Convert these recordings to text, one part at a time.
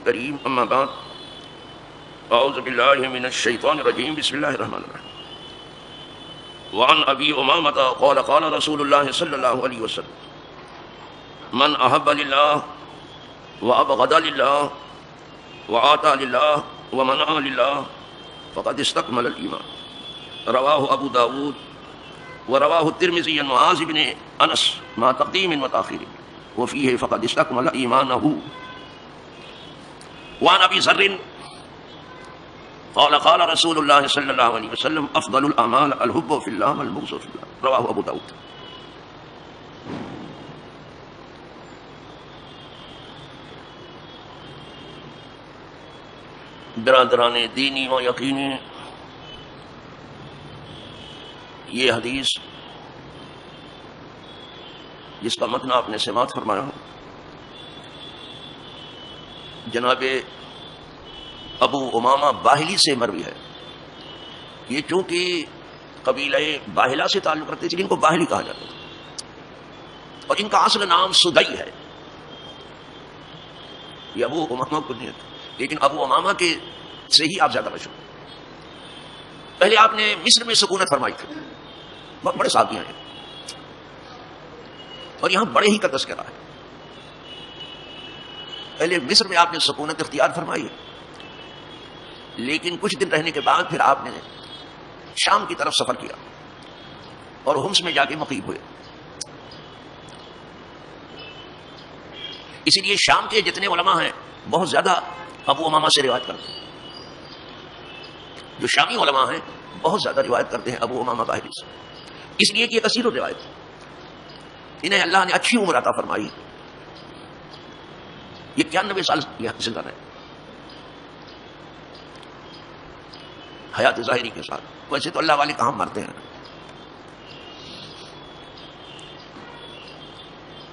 الكريم أما بعد أعوذ بالله من الشيطان الرجيم بسم الله الرحمن الرحيم وعن أبي أمامة قال قال رسول الله صلى الله عليه وسلم من أحب لله وأبغض لله وآتى لله ومنع لله فقد استكمل الإيمان رواه أبو داود ورواه الترمذي عن معاذ بن أنس مع تقديم وتأخير وفيه فقد استكمل إيمانه وعن أبي ذر قال قال رسول الله صلى الله عليه وسلم أفضل الأعمال الحب في الله والبغض في الله رواه أبو داود. برادران دینی و یقینی، یہ حدیث جس کا متن آپ نے سماعت فرمایا جناب ابو امامہ باہلی سے مروی ہے. یہ چونکہ قبیلہ باہلا سے تعلق رکھتے تھے، ان کو باہلی کہا جاتا ہے اور ان کا اصل نام سدئی ہے. یہ ابو امامہ کو نہیں، لیکن ابو امامہ کے سے ہی آپ زیادہ مشہور. پہلے آپ نے مصر میں سکونت فرمائی تھی، بہت بڑے صحابی ہیں اور یہاں بڑے ہی کا تذکرہ ہے. پہلے مصر میں آپ نے سکونت اختیار فرمائی ہے، لیکن کچھ دن رہنے کے بعد پھر آپ نے شام کی طرف سفر کیا اور حمص میں جا کے مقیم ہوئے. اسی لیے شام کے جتنے علماء ہیں بہت زیادہ ابو امامہ سے روایت کرتے ہیں. جو شامی علماء ہیں بہت زیادہ روایت کرتے ہیں ابو امامہ باہلی سے، اس لیے کہ یہ کثیر روایت ہے. انہیں اللہ نے اچھی عمر عطا فرمائی، یہ 91 سال زندہ رہے حیات ظاہری کے ساتھ. ویسے تو اللہ والے کہاں مرتے ہیں.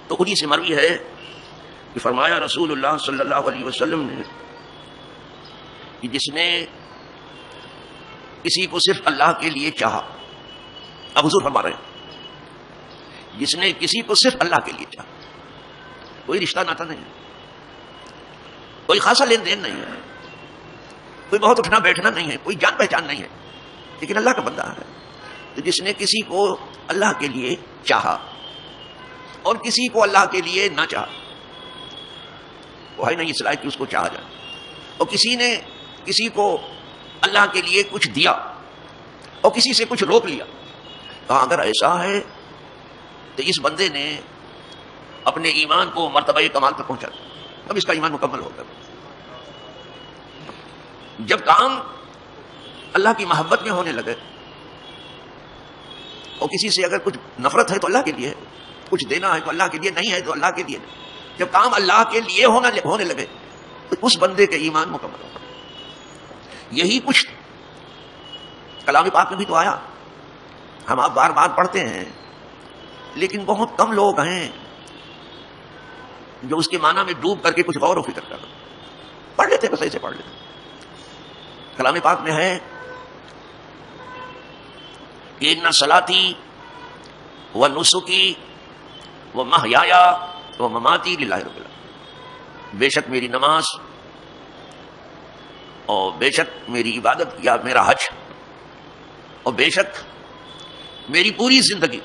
تو انہی سے مروی ہے کہ فرمایا رسول اللہ صلی اللہ علیہ وسلم نے کہ جس نے کسی کو صرف اللہ کے لیے چاہا، اب حضور فرما رہے ہیں جس نے کسی کو صرف اللہ کے لیے چاہا، کوئی رشتہ ناتا نہیں ہے، کوئی خاصا لین دین نہیں ہے، کوئی بہت اٹھنا بیٹھنا نہیں ہے، کوئی جان پہچان نہیں ہے، لیکن اللہ کا بندہ ہے. تو جس نے کسی کو اللہ کے لیے چاہا اور کسی کو اللہ کے لیے نہ چاہا، وہ ہے نہیں اس لائق کہ اس کو چاہا جائے، اور کسی نے کسی کو اللہ کے لیے کچھ دیا اور کسی سے کچھ روک لیا، کہا اگر ایسا ہے تو اس بندے نے اپنے ایمان کو مرتبہ کمال تک پہنچا، اب اس کا ایمان مکمل ہوگا. جب کام اللہ کی محبت میں ہونے لگے اور کسی سے اگر کچھ نفرت ہے تو اللہ کے لیے، کچھ دینا ہے تو اللہ کے لیے، نہیں ہے تو اللہ کے لیے، جب کام اللہ کے لیے ہونے لگے تو اس بندے کے ایمان مکمل ہوگا. یہی کچھ کلام پاک میں بھی تو آیا، ہم آپ بار بار پڑھتے ہیں، لیکن بہت کم لوگ ہیں جو اس کے معنی میں ڈوب کر کے کچھ غور و فکر کر رہے. پڑھ لیتے بس ایسے پڑھ لیتے. کلام پاک میں ہے کہ ان صلاتی و نسکی و محیایا و مماتی للہ رب العالمین، بے شک میری نماز اور بے شک میری عبادت یا میرا حج اور بے شک میری پوری زندگی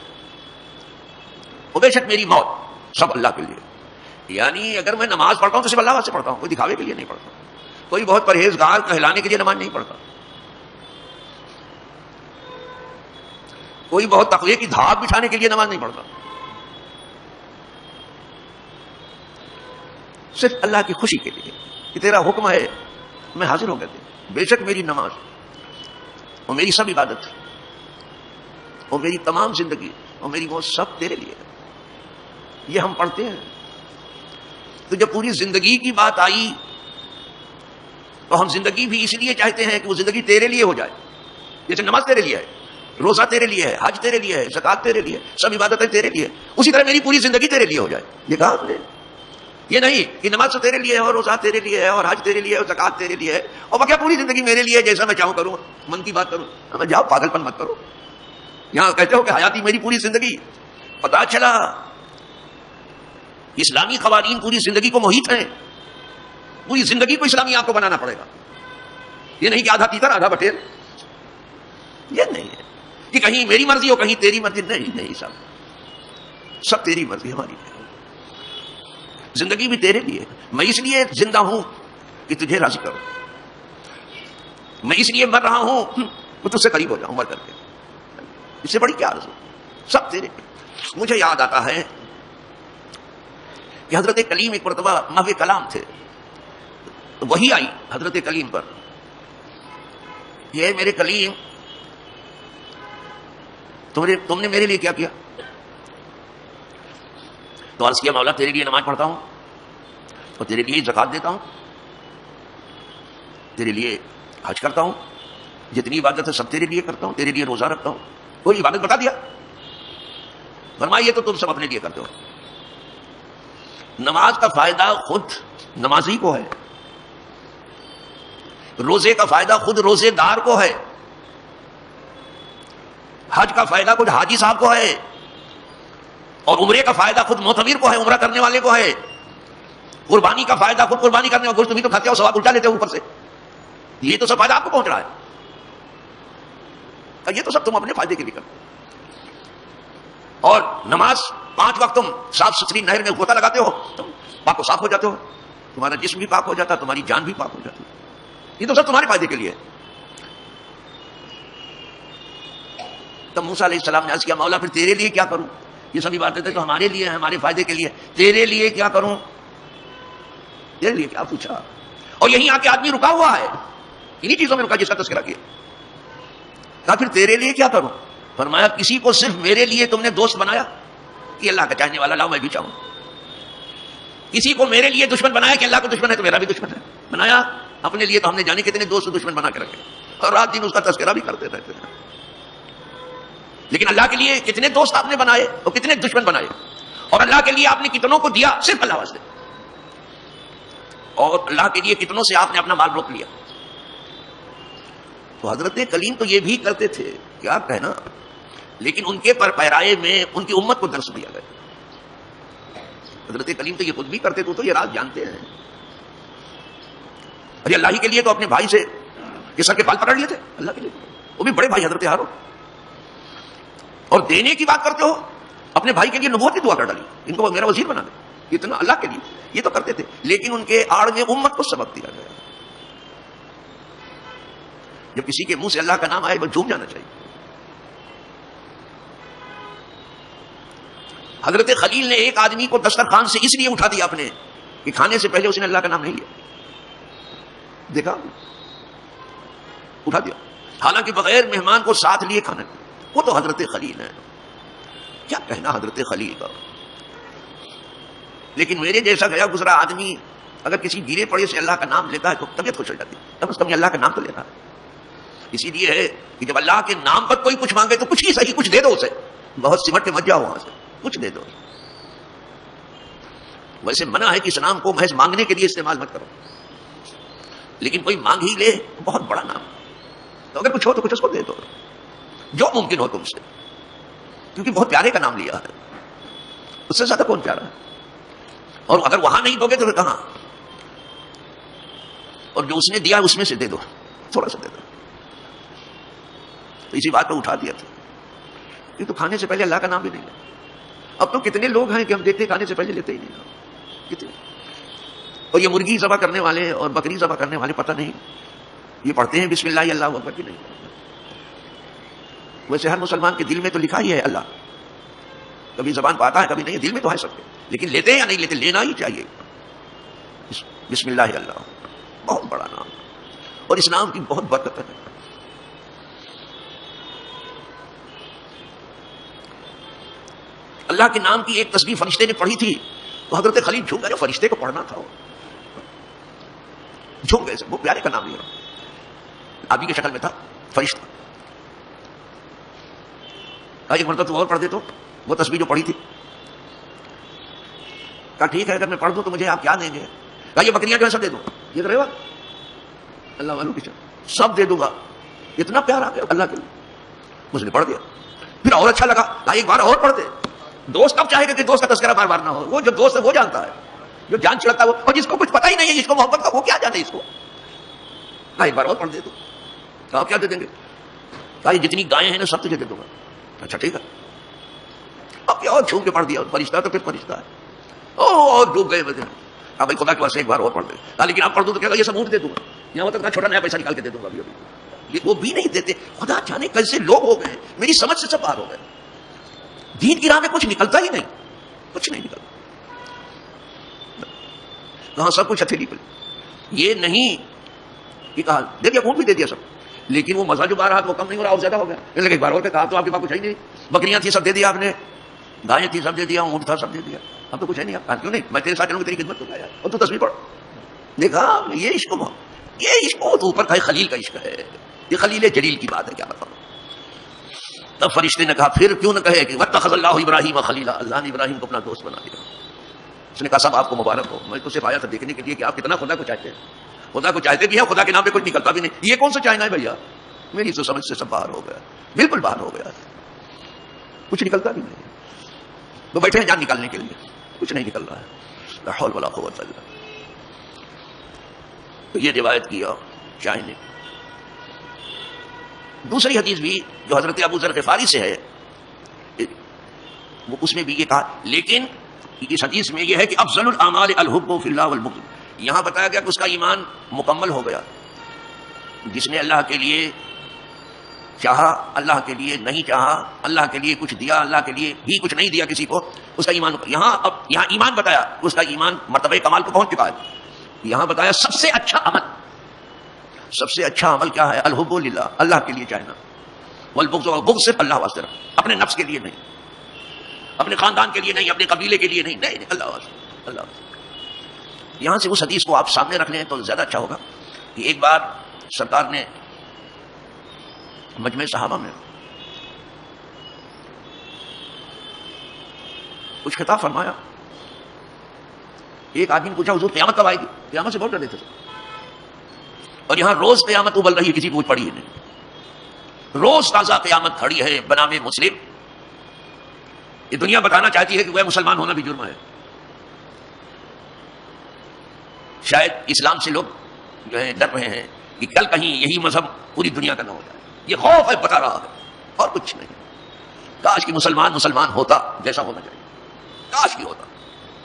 اور بے شک میری موت سب اللہ کے لیے. یعنی اگر میں نماز پڑھتا ہوں تو صرف اللہ سے پڑھتا ہوں، کوئی دکھاوے کے لیے نہیں پڑھتا، کوئی بہت پرہیزگار کہلانے کے لیے نماز نہیں پڑھتا، کوئی بہت تقوی کی دھاپ بٹھانے کے لیے نماز نہیں پڑھتا، صرف اللہ کی خوشی کے لیے کہ تیرا حکم ہے میں حاضر ہو گیا. بے شک میری نماز اور میری سب عبادت اور میری تمام زندگی اور میری موت سب تیرے لیے. یہ ہم پڑھتے ہیں. تو جب پوری زندگی کی بات آئی تو ہم زندگی بھی اس لیے چاہتے ہیں کہ وہ زندگی تیرے لیے ہو جائے. جیسے نماز تیرے لیے ہے، روزہ تیرے لیے ہے، حج تیرے لیے ہے، زکات تیرے لیے، سب عبادتیں تیرے لیے، اسی طرح میری پوری زندگی تیرے لیے ہو جائے. یہ کہا آپ نے، یہ نہیں کہ نماز تو تیرے لیے ہے اور روزہ تیرے لیے ہے اور حج تیرے لیے ہے اور زکات تیرے لیے ہے اور کیا پوری زندگی میرے لیے جیسا میں چاہوں کروں، من کی بات کروں. میں جاؤ پاگل پن مت کرو. یہاں کہتے ہو کہ حیاتی میری پوری زندگی. پتا چلا اسلامی قوانین پوری زندگی کو محیط ہیں. پوری زندگی کو اسلامی آپ کو بنانا پڑے گا. یہ نہیں کہ آدھا تیتر آدھا بٹیر, یہ نہیں ہے کہ کہیں میری مرضی ہو کہیں تیری مرضی. نہیں نہیں صاحب, سب تیری مرضی ہماری ہے. زندگی بھی تیرے لیے. میں اس لیے زندہ ہوں کہ تجھے راضی کروں, میں اس لیے مر رہا ہوں کہ تجھ سے قریب ہو جاؤں مر کر کے. اس سے بڑی کیا آرزو, سب تیرے. مجھے یاد آتا ہے کہ حضرت کلیم ایک مرتبہ محو کلام تھے, وہی آئی حضرت کلیم پر, یہ میرے کلیم تم نے میرے لیے کیا کیا؟ تو عرض کیا مولا تیرے لیے نماز پڑھتا ہوں اور تیرے لیے زکات دیتا ہوں, تیرے لیے حج کرتا ہوں, جتنی عبادت ہے سب تیرے لیے کرتا ہوں, تیرے لیے روزہ رکھتا ہوں. کوئی عبادت بتا دیا؟ فرمائیے تو تم سب اپنے لیے کرتے ہو. نماز کا فائدہ خود نمازی کو ہے, روزے کا فائدہ خود روزے دار کو ہے, حج کا فائدہ خود حاجی صاحب کو ہے, اور عمرے کا فائدہ خود معتمر کو ہے, عمرہ کرنے والے کو ہے. قربانی کا فائدہ خود قربانی کرنے والے, گوشت بھی تو کھاتے ہو ثواب الٹا لیتے ہو اوپر سے. یہ تو سب فائدہ آپ کو پہنچ رہا ہے, یہ تو سب تم اپنے فائدے کے لیے کرتے. اور نماز 5 وقت تم صاف ستھری نہر میں غوطہ لگاتے ہو, تم پاک و صاف ہو جاتے ہو, تمہارا جسم بھی پاک ہو جاتا ہے, تمہاری جان بھی پاک ہو جاتی ہے. یہ تو سب تمہارے فائدے کے لیے. تب موسیٰ علیہ السلام نے عرض کیا مولا پھر تیرے لیے کیا کروں؟ یہ سبھی باتیں تو ہمارے لیے ہیں, ہمارے فائدے کے لیے, تیرے لیے کیا کروں؟ تیرے لیے کیا پوچھا؟ اور یہیں آ کے آدمی رکا ہوا ہے, انہی چیزوں میں رکا جس کا تذکرہ کیا. کہا پھر تیرے لیے کیا کروں؟ فرمایا کسی کو صرف میرے لیے تم نے دوست بنایا کہ اللہ کا چاہنے والا, لاؤ میں بھی چاہوں. کسی کو میرے لیے دشمن بنایا کہ اللہ کا دشمن ہے تو میرا بھی دشمن ہے بنایا. اپنے لیے تو ہم نے جانے کتنے دوست دشمن بنا کے رکھے, اور رات دن اس کا تذکرہ بھی کرتے رہتے ہیں. لیکن اللہ کے لیے کتنے دوست آپ نے بنائے اور کتنے دشمن بنائے, اور اللہ کے لیے آپ نے کتنوں کو دیا صرف اللہ واسطے, اور اللہ کے لیے کتنوں سے آپ نے اپنا مال روک لیا. تو حضرت کلیم تو یہ بھی کرتے تھے, کیا کہنا, لیکن ان کے پر پیرائے میں ان کی امت کو درس دیا گیا. حضرت کلیم تو یہ خود بھی کرتے تھے, تو یہ راز جانتے ہیں. ارے اللہ ہی کے لیے تو اپنے بھائی سے یہ سر کے بال پکڑ لیے تھے, اللہ کے لیے, وہ بھی بڑے بھائی حضرت ہارون. اور دینے کی بات کرتے ہو, اپنے بھائی کے لیے نبوت کی دعا کر ڈالی, ان کو میرا وزیر بنا دے, اتنا اللہ کے لیے یہ تو کرتے تھے. لیکن ان کے آڑ میں امت کو سبق دیا گیا. جب کسی کے منہ سے اللہ کا نام آئے بس جھوم جانا چاہیے. حضرت خلیل نے ایک آدمی کو دسترخوان سے اس لیے اٹھا دیا اپنے کہ کھانے سے پہلے اس نے اللہ کا نام نہیں لیا. دیکھا, اٹھا دیا, حالانکہ بغیر مہمان کو ساتھ لیے کھانا. وہ تو حضرت خلیل ہے, کیا کہنا حضرت خلیل کا. لیکن میرے جیسا گیا گزرا آدمی اگر کسی گرے پڑے سے اللہ کا نام لیتا ہے تو طبیعت خوش ہو جاتی ہے, کم از کم اللہ کا نام تو لینا ہے. اسی لیے ہے کہ جب اللہ کے نام پر کوئی کچھ مانگے تو کچھ ہی صحیح, کچھ دے دو اسے. بہت سمٹ کے مت جاؤ وہاں سے, کچھ دے دو. ویسے منع ہے کہ اس نام کو محض مانگنے کے لیے استعمال مت کرو, لیکن کوئی مانگ ہی لے بہت بڑا نام, تو اگر کچھ ہو تو کچھ اس کو دے دو جو ممکن ہو تم سے, کیونکہ بہت پیارے کا نام لیا ہے, اس سے زیادہ کون پیارا ہے. اور اگر وہاں نہیں دو گے تو پھر کہاں, اور جو اس نے دیا اس میں سے دے دو, تھوڑا سا دے دو. تو اسی بات کو اٹھا دیا تھا. یہ تو کھانے سے پہلے اللہ کا نام بھی نہیں لیا. اب تو کتنے لوگ ہیں کہ ہم دیکھتے کھانے سے پہلے لیتے ہی نہیں کتنے. اور یہ مرغی ذبح کرنے والے اور بکری ذبح کرنے والے پتہ نہیں یہ پڑھتے ہیں بسم اللہ اللہ اکبر کی نہیں. ویسے ہر مسلمان کے دل میں تو لکھا ہی ہے اللہ, کبھی زبان پہ آتا ہے کبھی نہیں, دل میں تو ہے سب کے, لیکن لیتے ہیں یا نہیں لیتے, لینا ہی چاہیے. بسم اللہ اللہ بہت بڑا نام, اور اس نام کی بہت برکت ہے. اللہ کے نام کی ایک تسبیح فرشتے نے پڑھی تھی تو حضرت خلیل جھوم گئے. فرشتے کو پڑھنا تھا, جھوم گئے. وہ پیارے کا نام لیا, آدمی کی شکل میں تھا فرشتہ. ایک مرتبہ تو اور پڑھ دے تو وہ تسبیح جو پڑھی تھی. کہا ٹھیک ہے اگر میں پڑھ دوں تو مجھے آپ کیا دیں گے؟ کہا یہ بکریاں جو ہے سب دے دو. یہ رہے گا اللہ والوں کی سب دے دوں گا. اتنا پیار آ گیا اللہ کے لیے, مجھ نے پڑھ دیا. پھر اور اچھا لگا, ایک بار اور پڑھ دے. دوست اب چاہے گا کہ دوست کا تذکرہ بار بار نہ ہو, وہ جو دوست ہے وہ جانتا ہے جو جان چھڑکتا ہے وہ، اور جس کو کچھ پتہ ہی نہیں ہے جس کو محبت کا، وہ کیا جانے اس کو. کہا ایک بار اور پڑھ دے تو. کہا کیا دے دیں گے؟ کہا یہ جتنی گائیں ہیں نا سب تجھے دے دوں گا. اچھا ٹھیک ہے. اب کیا اور چھوپ کے پڑھ دیا، فرشتہ تو پھر فرشتہ ہے. اور ڈوب گئے مجھے. کہا بھائی خدا کے واسطے ایک بار اور پڑھ دے. کہا لیکن آپ پڑھ دوں تو کیا یہ سب اونٹ دے دوں گا، یہاں تک چھوٹا نیا پیسہ نکال کے دے دوں گا ابھی ابھی. وہ بھی نہیں دیتے. خدا جانے کیسے لوگ ہو گئے، میری سمجھ سے سب باہر ہو گئے. دین کی راہ میں کچھ نکلتا ہی نہیں، کچھ نہیں نکلتا. کہاں سب کچھ ہتھیلی پہ. یہ نہیں کہ کہا دے دیا، اونٹ بھی دے دیا سب، لیکن وہ مزہ جو بارہ ہاتھ وہ کم نہیں ہو رہا اور زیادہ ہو گیا. لیکن ایک بار اور کہا تو آپ کے پاس کچھ ہے ہی نہیں. بکریاں تھی سب دے دیا آپ نے، گائیں تھی سب دے دیا، اونٹ تھا سب دے دیا، اب تو کچھ ہے نہیں. آپ کیوں نہیں، میں تیرے ساتھ چلوں گا، تیری خدمت کروں گا. اور تو تصویر پڑھ. دیکھا یہ عشق، یہ عشق تو اوپر کا خلیل کا عشق ہے. یہ خلیل جلیل کی بات ہے، کیا بتاؤں. تب فرشتے نے کہا پھر کیوں نہ کہے کہ واتخذ اللہ ابراہیم خلیلا، اللہ نے ابراہیم کو اپنا دوست بنا لیا. اس نے کہا صاحب آپ کو مبارک ہو، میں تو صرف آیا تھا دیکھنے کے لیے کہ آپ کتنا خدا کو چاہتے ہیں. خدا کو چاہتے بھی ہیں، خدا کے نام پہ کچھ نکلتا بھی نہیں. یہ کون سا چاہنا ہے بھیا؟ میری تو سمجھ سے سب باہر ہو گیا، بالکل باہر ہو گیا، کچھ نکلتا بھی نہیں. وہ بیٹھے ہیں جان نکالنے کے لیے، کچھ نہیں نکل رہا ہے. لا حول ولا قوت الا باللہ. تو یہ روایت کیا شاہ نے. دوسری حدیث بھی جو حضرت ابو ذر غفاری سے ہے، وہ اس میں بھی یہ کہا، لیکن اس حدیث میں یہ ہے کہ افضل الاعمال الحب فی اللہ والبغض. یہاں بتایا گیا کہ اس کا ایمان مکمل ہو گیا. جس نے اللہ کے لیے چاہا، اللہ کے لیے نہیں چاہا، اللہ کے لیے کچھ دیا، اللہ کے لیے ہی کچھ نہیں دیا کسی کو، اس کا ایمان. یہاں ایمان بتایا، اس کا ایمان مرتبہ کمال کو پہنچ چکا ہے. یہاں بتایا سب سے اچھا عمل، سب سے اچھا عمل کیا ہے؟ الحب للہ، اللہ کے لیے چاہنا. والبغض، اور بغض صرف اللہ واسطے رکھنا، اپنے نفس کے لیے نہیں، اپنے خاندان کے لیے نہیں، اپنے قبیلے کے لیے نہیں، نہیں اللہ واسطے، اللہ واسطے. یہاں سے اس حدیث کو آپ سامنے رکھ لیں تو زیادہ اچھا ہوگا کہ ایک بار سرکار نے مجمع صحابہ میں کچھ خطاب فرمایا. ایک آدمی نے پوچھا حضور قیامت کب آئے گی؟ قیامت سے بہت ڈرتے تھے، اور یہاں روز قیامت ابل رہی ہے، کسی پوچھ پڑی ہے نہیں. روز تازہ قیامت کھڑی ہے بنام مسلم. یہ دنیا بتانا چاہتی ہے کہ وہ مسلمان ہونا بھی جرم ہے. شاید اسلام سے لوگ جو ہے ڈر رہے ہیں کہ کل کہیں یہی مذہب پوری دنیا کا نہ ہو جائے. یہ خوف ہے، بتا رہا ہے، اور کچھ نہیں. کاش کہ مسلمان ہوتا جیسا ہونا چاہیے، کاش کی ہوتا،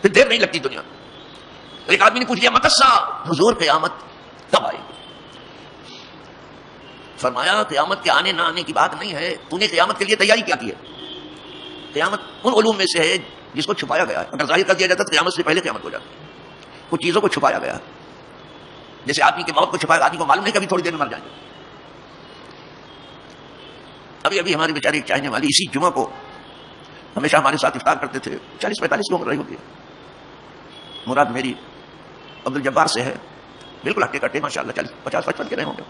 پھر دیر نہیں لگتی دنیا. ایک آدمی نے پوچھ لیا متسا، حضور قیامت کب آئے گی؟ فرمایا قیامت کے آنے نہ آنے کی بات نہیں ہے، تو نے قیامت کے لیے تیاری کیا کی ہے؟ قیامت ان علوم میں سے ہے جس کو چھپایا گیا ہے. اگر ظاہر کر دیا جاتا تو قیامت سے پہلے قیامت ہو جاتی. کچھ چیزوں کو چھپایا گیا، جیسے آدمی کی موت کو چھپایا. آدمی کو معلوم نہیں کبھی تھوڑی دیر میں مر جائیں گے. ابھی ہمارے بیچارے ایک چاہنے والی اسی جمعہ کو ہمیشہ ہمارے ساتھ افطار کرتے تھے. 40-45 لوگ رہی ہوتی ہے. مراد میری عبد الجبار سے ہے، بالکل ہٹے کٹے ماشاء اللہ 40-50-55 کے رہے ہوں گے.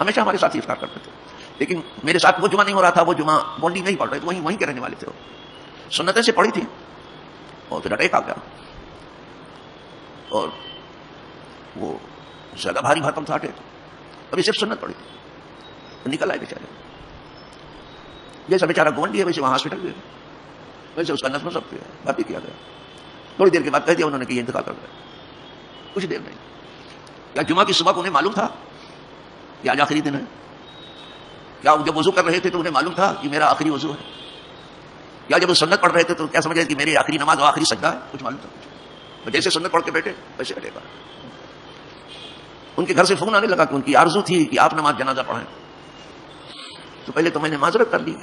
ہمیشہ ہمارے ساتھ افطار کرتے تھے، لیکن میرے ساتھ وہ جمعہ نہیں ہو رہا تھا. وہ جمعہ بونڈی نہیں پڑھ رہے تھے، وہیں کے رہنے والے تھے. سنتیں سے پڑھی تھی اور پھر اٹیک آ گیا، اور وہ زیادہ بھاری بھرکم تھا اٹیک. ابھی صرف سنت پڑی تو نکل آئے بیچارے. جیسا بیچارہ گونڈی ہے ویسے وہاں ہاسپٹل گئے، ویسے اس کا نظم سب کیا، بھرتی کیا گیا. تھوڑی دیر کے بعد کہہ دیا انہوں نے کہ یہ انتقال کر گیا. کچھ دیر نہیں. کیا جمعہ کی صبح کو انہیں معلوم تھا کہ آج آخری دن ہے؟ کیا جب وضو کر رہے تھے تو انہیں معلوم تھا کہ میرا آخری وضو ہے؟ یا جب وہ سنت پڑھ رہے تھے تو کیا سمجھ رہے کہ میری آخری نماز اور آخری سجدہ ہے؟ کچھ معلوم تھا. جیسے سنت پڑھ کے بیٹھے ویسے کٹے گا. ان کے گھر سے فون آنے لگا کہ ان کی آرزو تھی کہ آپ نماز جنازہ پڑھیں. تو پہلے تو میں نے معذرت کر لی،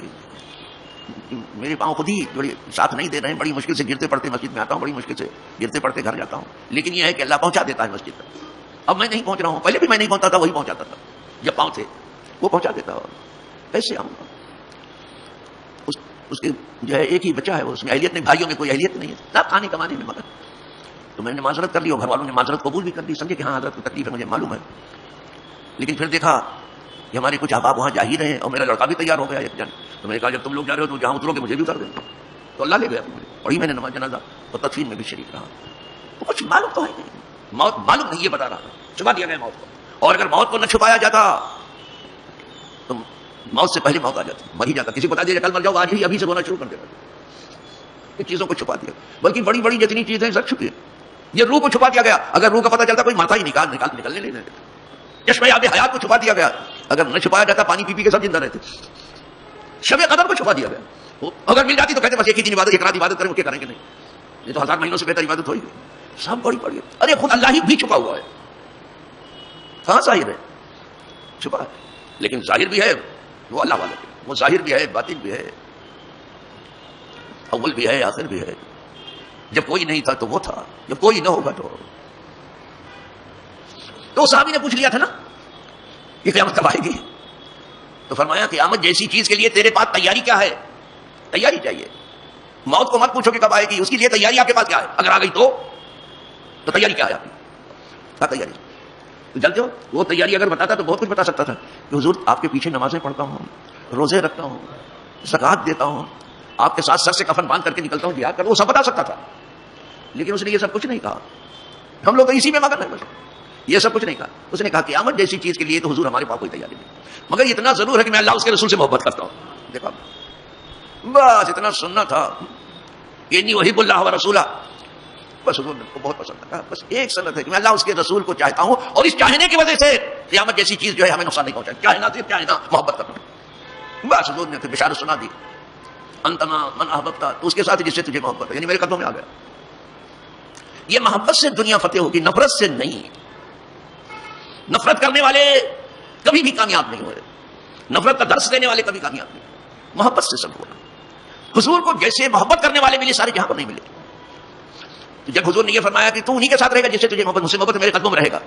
میرے پاؤں خود ہی بڑی ساتھ نہیں دے رہے ہیں، بڑی مشکل سے گرتے پڑتے مسجد میں آتا ہوں، بڑی مشکل سے گرتے پڑتے گھر جاتا ہوں. لیکن یہ ہے کہ اللہ پہنچا دیتا ہے مسجد تک. اب میں نہیں پہنچ رہا ہوں، پہلے بھی میں نہیں پہنچتا تھا، وہی پہنچاتا تھا. جب پاؤں تھے وہ پہنچا دیتا. اور کیسے آؤں گا؟ اس کے جو ہے ایک ہی بچہ ہے، اس میں اہلیت نہیں، بھائیوں میں کوئی اہلیت نہیں ہے، سب کھانے کمانے میں مگر. تو میں نے معذرت کر لی اور گھر والوں نے معذرت قبول بھی کر لی. سمجھے کہ ہاں حضرت کو تکلیف ہے، مجھے معلوم ہے. لیکن پھر دیکھا کہ ہمارے کچھ احباب وہاں جا ہی رہے ہیں اور میرا لڑکا بھی تیار ہو گیا ایک جن. تو میں نے کہا جب تم لوگ جا رہے ہو تو جہاں اترو گے مجھے بھی اتار دینا. تو اللہ لے گیا. پڑھی میں نے نماز جنازہ اور تدفین میں بھی شریک رہا. تو کچھ معلوم تو ہے نہیں، موت معلوم نہیں، یہ بتا رہا چھپا دیا گیا موت کو. اور اگر موت کو نہ چھپایا جاتا تو موت سے پہلے موت آ جاتی، مر ہی جاتا. کسی کو بتا دیا کل مر جاؤ، آج ہی سے رونا شروع کر دیتا. چیزوں کو چھپا دیا. بلکہ بڑی بڑی جتنی چیزیں سب چھپی ہیں. یہ روح کو چھپا دیا گیا. اگر روح کا پتہ چلتا کوئی مرتا ہی نکلنے نہیں دیتا. چشمہ آب حیات کو چھپا دیا گیا. اگر نہ چھپایا جاتا پانی پی کے سب زندہ رہتے. شب قدر کو چھپا دیا گیا. اگر مل جاتی تو کہتے بس ایک ہی دن عبادت، ایک رات عبادت کریں، وہ کیا کریں گے؟ نہیں، یہ تو 1000 مہینوں سے بہتر عبادت ہوئی. سب بڑی پڑی. ارے خود اللہ ہی بھی چھپا ہوا ہے. کہاں ظاہر ہے؟ چھپا ہے. لیکن ظاہر بھی ہے وہ اللہ والا. وہ ظاہر بھی ہے، باطن بھی ہے، اول بھی ہے، آخر بھی ہے. جب کوئی نہیں تھا تو وہ تھا، جب کوئی نہ ہوگا تو صحابی نے پوچھ لیا تھا نا کہ قیامت کب آئے گی؟ تو فرمایا قیامت جیسی چیز کے لیے تیرے پاس تیاری کیا ہے؟ تیاری چاہیے. موت کو مت پوچھو کہ کب آئے گی، اس کے لیے تیاری آپ کے پاس کیا ہے؟ اگر آ گئی تو تیاری کیا ہے آپ کی؟ کیا تیاری؟ تو جانتے ہو وہ تیاری اگر بتاتا تو بہت کچھ بتا سکتا تھا کہ حضور آپ کے پیچھے نمازیں پڑھتا ہوں، روزے رکھتا ہوں، زکات دیتا ہوں، آپ کے ساتھ سر سے کفن باندھ کر کے نکلتا ہوں جہاد کر، وہ سب بتا سکتا تھا. لیکن اس نے یہ سب کچھ نہیں کہا. ہم لوگ تو اسی میں مگن ہیں بس. یہ سب کچھ نہیں کہا. اس نے کہا قیامت جیسی چیز کے لیے تو حضور ہمارے پاس کوئی تیاری نہیں، مگر اتنا ضرور ہے کہ میں اللہ اس کے رسول سے محبت کرتا ہوں. دیکھا بس اتنا سننا تھا کہ انی احب اللہ و رسولہ. بس حضور کو بہت پسند تھا. بس ایک سنت ہے کہ میں اللہ اس کے رسول کو چاہتا ہوں، اور اس چاہنے کی وجہ سے قیامت جیسی چیز جو ہے ہمیں نقصان نہیں پہنچائے. چاہنا صرف چاہنا، محبت کرنا. بس حضور نے پھر بشارت سنا دی انتما من احببت، تو اس کے ساتھ جس سے تجھے محبت ہے، یعنی میرے قدموں میں آ گیا. یہ محبت سے دنیا فتح ہوگی، نفرت سے نہیں. نفرت کرنے والے کبھی بھی کامیاب نہیں ہوئے. نفرت کا درس دینے والے کبھی کامیاب نہیں. محبت سے سب ہوا. حضور کو جیسے محبت کرنے والے ملے سارے جہاں پر نہیں ملے. جب حضور نے یہ فرمایا کہ تو انہی کے ساتھ رہے گا جس سے تجھے محبت، مجھ سے محبت میرے قدموں میں رہے گا.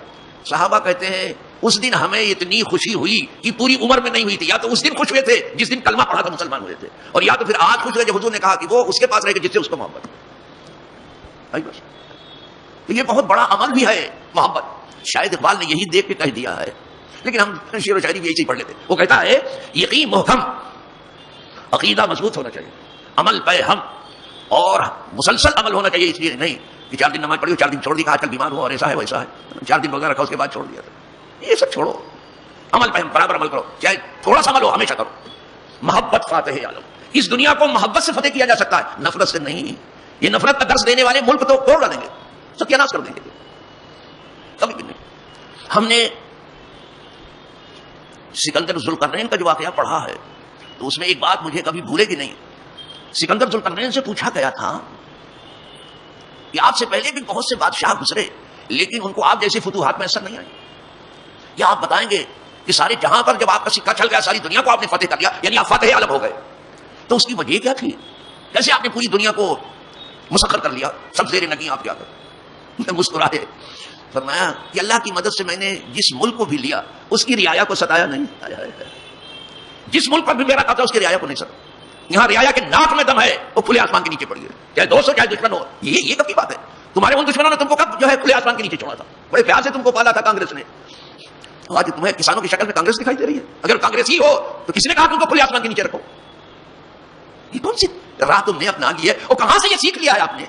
صحابہ کہتے ہیں اس دن ہمیں اتنی خوشی ہوئی کہ پوری عمر میں نہیں ہوئی تھی. یا تو اس دن خوش ہوئے تھے جس دن کلمہ پڑھا تھا مسلمان ہوئے تھے، اور یا تو پھر آج خوش ہوئے جب حضور نے کہا کہ وہ اس کے پاس رہے گا جس سے اس کو محبت. تو یہ بہت بڑا عمل بھی ہے محبت. شاید اقبال نے یہی دیکھ کے کہہ دیا ہے، لیکن ہم شعر و شاعری بھی ایسے ہی پڑھ لیتے. وہ کہتا ہے یقین محکم، عقیدہ مضبوط ہونا چاہیے، عمل پہ ہم، اور مسلسل عمل ہونا چاہیے. اس لیے نہیں کہ 4 دن نماز پڑھی 4 دن چھوڑ دی، آج کل بیمار ہوا اور ایسا ہے ویسا ہے، 4 دن روزہ رکھا اس کے بعد چھوڑ دیا. یہ سب چھوڑو. عمل پہ ہم برابر عمل کرو، چاہے تھوڑا سا عمل ہو ہمیشہ کرو. محبت فاتح عالم. اس دنیا کو محبت سے فتح کیا جا سکتا ہے، نفرت سے نہیں. یہ نفرت کا درس دینے والے ملک تو توڑ دیں گے، ستیہ ناش کر دیں گے. کبھی بھی نہیں. ہم نے سکندر ذوالقرنین کا جو واقعہ پڑھا ہے تو اس میں ایک بات مجھے کبھی بھولے گی نہیں. سکندر ذوالقرنین سے پوچھا گیا تھا کہ آپ سے پہلے بھی بہت سے بادشاہ گزرے لیکن ان کو آپ جیسی فتوحات میسر نہیں آئی. کیا آپ بتائیں گے کہ سارے جہاں پر جب آپ کا سکہ چل گیا، ساری دنیا کو آپ نے فتح کر لیا، یعنی آپ فاتح عالم ہو گئے، تو اس کی وجہ کیا تھی؟ کیسے آپ نے پوری دنیا کو مسخر کر لیا، سب زیر نگیں آپ کیا کر؟ مسکرائے. فرمایا کہ اللہ کی مدد سے میں نے جس ملک کو بھی لیا اس کی رعایا کو ستایا نہیں. جس ملک پر بھی میرا قبضہ اس کی رعایا کو نہیں ستایا. یہاں رعایا کے ناک میں دم ہے، وہ کھلے آسمان کے نیچے پڑی ہے، چاہے دوست ہو چاہے دشمن ہو. یہ کب کی بات ہے؟ تمہارے ان دشمنوں نے تم کو کب جو ہے کھلے آسمان کے نیچے چھوڑا تھا؟ بڑے پیار سے تم کو پالا تھا کانگریس نے. آج تمہیں کسانوں کی شکل میں کانگریس دکھائی دے رہی ہے. اگر کانگریس ہی ہو تو کس نے کہا تم کو کھلے آسمان کے نیچے رکھو؟ یہ کون سی راہ تم نے اپنا لی ہے، اور کہاں سے یہ سیکھ لیا ہے آپ نے؟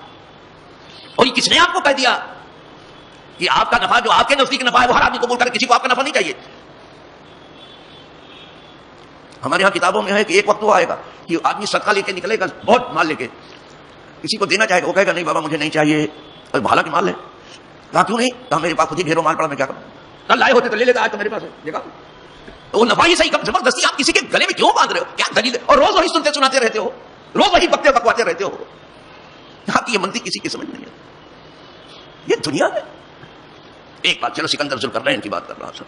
اور یہ کس نے آپ کو کہہ دیا کہ آپ کا نفع جو آپ کے نزدیک نفع ہے وہ ہر آدمی قبول کرے، کسی کو آپ کا نفع نہیں چاہیے؟ ہمارے یہاں کتابوں میں ہے کہ ایک وقت وہ آئے گا کہ آدمی صدقہ لے کے نکلے گا، بہت مال لے کے، کسی کو دینا چاہے گا، وہ کہے گا نہیں بابا مجھے نہیں چاہیے، حالانکہ مال ہے. کہا کیوں نہیں؟ کہا میرے پاس خود ہی ڈھیروں مال پڑا، میں کیا کروں؟ کل لائے ہوتے تو لے لیتا، آج تو میرے پاس ہے. دیکھا وہ نفع ہی صحیح، زبردستی آپ کسی کے گلے میں کیوں باندھ رہے ہو؟ کیا دلیل؟ اور روز وہی سنتے سناتے رہتے ہو، روز وہی بکتے بکواتے رہتے ہو. آپ کی یہ منطق کسی کی سمجھ نہیں ہے. یہ دنیا ہے. ایک بات، چلو سکندر ذوالقرنین کی بات کر رہا تھا،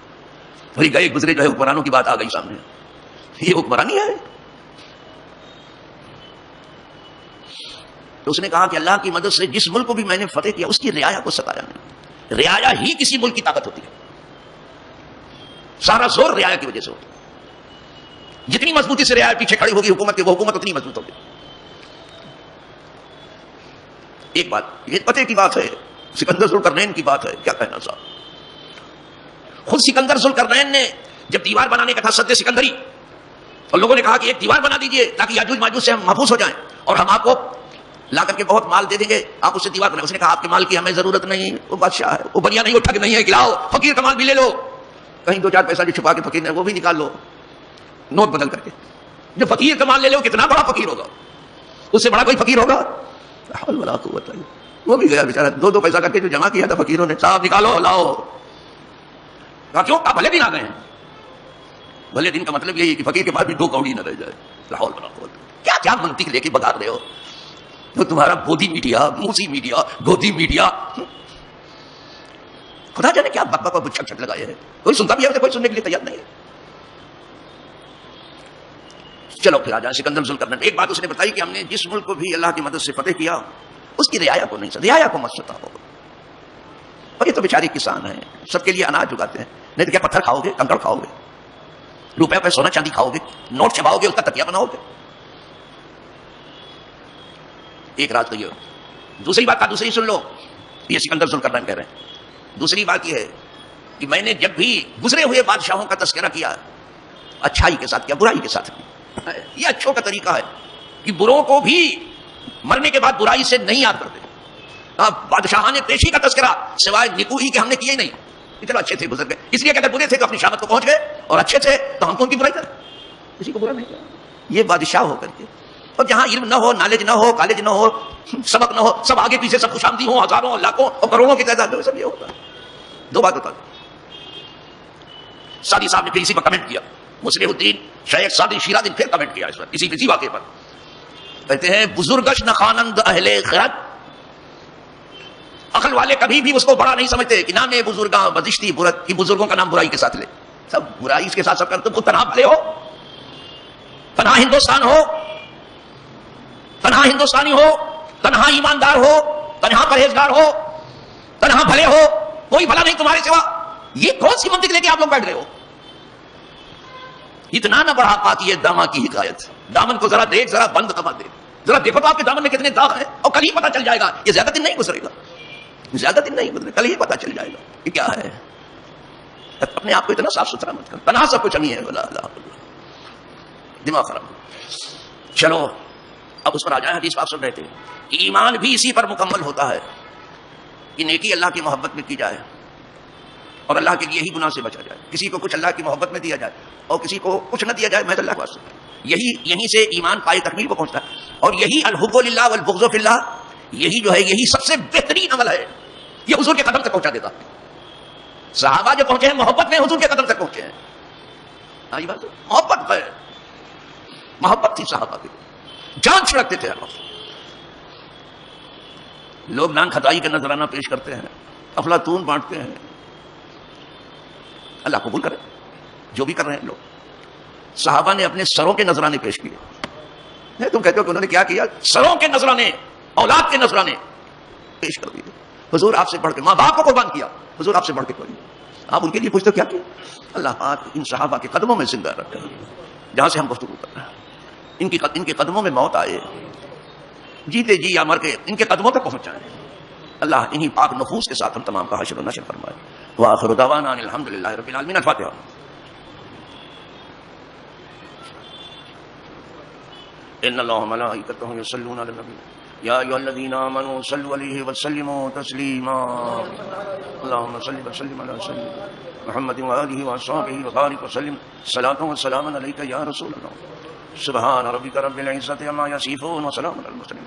وہی گئے گزرے جو ہے حکمرانوں کی بات آ گئی سامنے. یہ حکمرانی ہے. تو اس نے کہا کہ اللہ کی مدد سے جس ملک کو بھی میں نے فتح کیا اس کی رعایا کو ستایا نہیں. رعایا ہی کسی ملک کی طاقت ہوتی ہے. سارا زور رعایا کی وجہ سے ہوتا ہے. جتنی مضبوطی سے رعایا پیچھے کھڑی ہوگی حکومت کی، وہ حکومت اتنی مضبوط ہوگی. ایک بات یہ پتہ کی بات ہے، سکندر ذوالقرنین کی بات ہے. کیا کہنا صاحب، خود سکندر ذوالقرنین نے جب دیوار بنانے کا تھا سد سکندری، اور لوگوں نے کہا کہ ایک دیوار بنا دیجئے تاکہ یاجوج ماجوج سے ہم محفوظ ہو جائیں، اور ہم آپ کو لا کر کے بہت مال دے دیں گے، آپ اس سے دیوار بنائیں. اس نے کہا آپ کے مال کی ہمیں ضرورت نہیں، وہ بادشاہ ہے، وہ بنیا نہیں اٹھا کے نہیں ہے کھلاؤ، فقیر کا مال بھی لے لو، کہیں 2-4 پیسہ جو چھپا کے فقیر نے وہ بھی نکال لو نوٹ بدل کر کے. جو فقیر کا مال لے لو کتنا بڑا فقیر ہوگا، اس سے بڑا کوئی فقیر ہوگا؟ وہ بھی گیا بیچارہ، 2 پیسہ کر کے جو جمع کیا تھا فقیروں نے، صاحب نکالو لاؤ. کہا کیوں؟ آپ بھلے دن آ گئے ہیں. بھلے دن کا مطلب یہی ہے کہ فقیر کے پاس بھی 2 کوڑی نہ رہ جائے. لاہور بنا کیا کیا منطق لے کے بتا رہے ہو؟ تو تمہارا بودھی میڈیا، موسی میڈیا، گودھی میڈیا، خدا جانے کیا بک بک اور چھک چھک لگائے ہیں. کوئی سنتا بھی ہے، کوئی سننے کے لیے تیار نہیں ہے. چلو پھر آ جائیں سکندر ذوالقرنین. ایک بات اس نے بتائی کہ ہم نے جس ملک کو بھی اللہ کی مدد سے فتح کیا اس کی رعایا کو نہیں، رعایا کو مت ستاؤ. اور یہ تو بیچارے کسان ہیں، سب کے لیے اناج اگاتے ہیں. نہیں تو کیا پتھر کھاؤ گے، کنکڑ کھاؤ گے، روپے پہ سونا چاندی کھاؤ گے، نوٹ چباؤ گے، اس کا تکیہ بناؤ گے. ایک رات تو یہ. دوسری بات کا دوسری سن لو، یہ سکندر ذوالقرنین کہہ رہے ہیں. دوسری بات یہ ہے کہ میں نے جب بھی گزرے ہوئے بادشاہوں کا تذکرہ کیا، اچھائی کے ساتھ کیا، برائی کے ساتھ کیا. یہ اچھوں کا طریقہ ہے کہ بروں کو بھی مرنے کے بعد برائی سے نہیں یاد کرتے. بادشاہان پیشی کا تذکرہ سوائے نکوہی کے ہم نے کیے ہی نہیں. چلو اچھے تھے گزر گئے، اس لیے کہ اگر برے تھے تو اپنی شامت کو پہنچ گئے، اور اچھے تھے تو ہم کو ان کی برائی کریں، کسی کو برا نہیں کیا. یہ بادشاہ ہو کر کے، اور جہاں علم نہ ہو، نالج نہ ہو، کالج نہ ہو، سبق نہ ہو، سب آگے پیچھے سب خوش آمدی ہوں، ہزاروں لاکھوں اور کروڑوں کی تعداد میں، سب یہ ہوتا ہے. 2 بات بتا دوں. سعدی صاحب نے پھر اسی پر کمنٹ کیا، مصلح الدین شیخ سعدی شیرازی نے پھر کمنٹ کیا اس پر، اسی واقعے پر. کہتے ہیں بزرگش نخانند اہل خرد، عقل والے کبھی بھی اس کو بڑا نہیں سمجھتے کہ نام بزرگاں بدشتی برت کی، بزرگوں کا نام برائی کے ساتھ لے. سب برائی کے ساتھ سب کرتے. تم تنہا بھلے ہو، تنہا ہندوستان ہو، تنہا ہندوستانی ہو، تنہا ایماندار ہو، تنہا پرہیزگار ہو، تنہا بھلے ہو، کوئی بھلا نہیں تمہارے سوا. یہ کون سی منطق لے کے آپ لوگ بیٹھ گئے ہو؟ اتنا نہ بڑھا پاتی ہے داما کی حکایت. دامن کو ذرا دیکھ، ذرا بند کما دے، ذرا دیکھو تو آپ کے دامن میں کتنے داغ ہیں، اور کل ہی پتا چل جائے گا. یہ زیادہ دن نہیں گزرے گا، زیادہ دن نہیں گزرے، کل ہی پتا چل جائے گا کہ کیا ہے. اپنے آپ کو اتنا صاف ستھرا مت کر، تنہا سب کچھ ہم ہی ہے. دماغ خراب. چلو اب اس پر آ جائیں. حدیث پاک سن رہے تھے کہ ایمان بھی اسی پر مکمل ہوتا ہے کہ نیکی اللہ کی محبت میں کی جائے اور اللہ کے لیے ہی گناہ سے بچا جائے. کسی کو کچھ اللہ کی محبت میں دیا جائے اور کسی کو کچھ نہ دیا جائے، میں اللہ کے واسطے. یہیں سے ایمان پائے تکمیل کو پہنچتا ہے. اور یہی الحب للہ والبغض فی اللہ، یہی جو ہے یہی سب سے بہترین عمل ہے. یہ حضور کے قدم تک پہنچا دیتا. صحابہ جو پہنچے ہیں محبت میں، حضور کے قدم تک پہنچے ہیں. یہ بات محبت ہے، محبت تھی صحابہ کی، جان چھڑکتے تھے. لوگ نان کھتائی کا نذرانہ پیش کرتے ہیں، افلاطون بانٹتے ہیں. اللہ قبول کرے جو بھی کر رہے ہیں لوگ. صحابہ نے اپنے سروں کے نذرانے پیش کیے. تم کہتے ہو کہ انہوں نے کیا کیا؟ سروں کے نذرانے، اولاد کے نذرانے پیش کر دیے. حضور آپ سے بڑھ کے، ماں باپ کو قربان کیا، حضور آپ سے بڑھ کے کوئی. آپ ان کے لیے پوچھتے کیا کیا؟ اللہ پاک ان صحابہ کے قدموں میں زندہ رکھے جہاں سے ہم گفتگو کر رہے ہیں. ان کے قدموں میں موت آئے، جیتے جی یا مر کے ان کے قدموں تک پہنچ جائیں. اللہ انہی پاک نفوس کے ساتھ ہم تمام کا حشر و نشر فرمائے. وآخر دعوانا ان الحمدللہ رب العالمین. الفاتحہ. ان اللہ وملائکتہ یصلون علی النبی یا ایھا الذین آمنوا صلوا علیہ وسلموا تسلیما. اللهم صل وسلم علی سیدنا محمد وآلہ وصحبہ وبارک وسلم. صلاۃ و سلام علیک یا رسول اللہ. سبحان ربک رب العزۃ عما یصفون وسلام علی المرسلین.